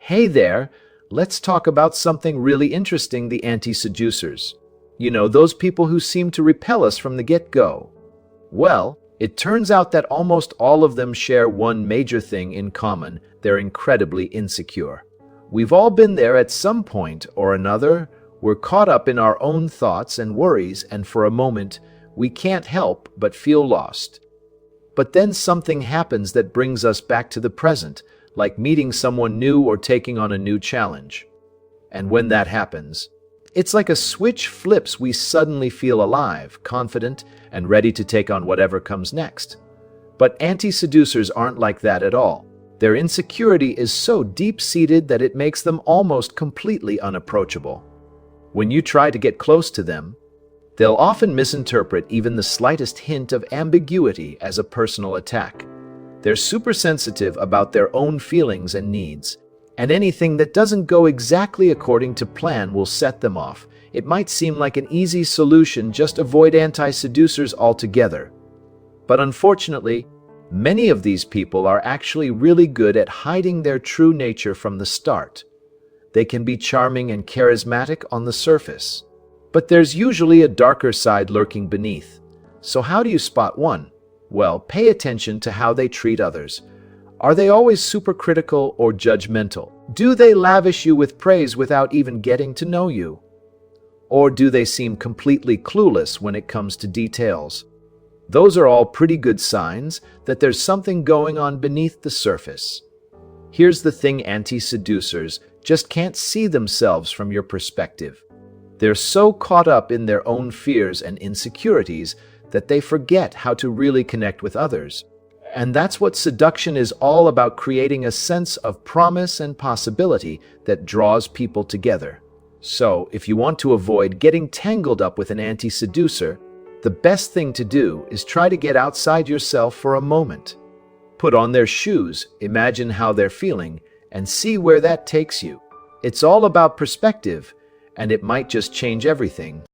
Hey there, let's talk about something really interesting, the anti-seducers. You know, those people who seem to repel us from the get-go. Well, it turns out that almost all of them share one major thing in common. They're incredibly insecure. We've all been there at some point or another. We're caught up in our own thoughts and worries, and for a moment, we can't help but feel lost. But then something happens that brings us back to the present, like meeting someone new or taking on a new challenge. And when that happens, it's like a switch flips. We suddenly feel alive, confident, and ready to take on whatever comes next. But anti-seducers aren't like that at all. Their insecurity is so deep-seated that it makes them almost completely unapproachable. When you try to get close to them, they'll often misinterpret even the slightest hint of ambiguity as a personal attack. They're super sensitive about their own feelings and needs, and anything that doesn't go exactly according to plan will set them off. It might seem like an easy solution, just avoid anti-seducers altogether. But unfortunately, many of these people are actually really good at hiding their true nature from the start. They can be charming and charismatic on the surface, but there's usually a darker side lurking beneath. So how do you spot one? Well, pay attention to how they treat others. Are they always super critical or judgmental? Do they lavish you with praise without even getting to know you? Or do they seem completely clueless when it comes to details? Those are all pretty good signs that there's something going on beneath the surface. Here's the thing, anti-seducers just can't see themselves from your perspective. They're so caught up in their own fears and insecurities that they forget how to really connect with others. And that's what seduction is all about, creating a sense of promise and possibility that draws people together. So, if you want to avoid getting tangled up with an anti-seducer, the best thing to do is try to get outside yourself for a moment. Put on their shoes, imagine how they're feeling, and see where that takes you. It's all about perspective, and it might just change everything.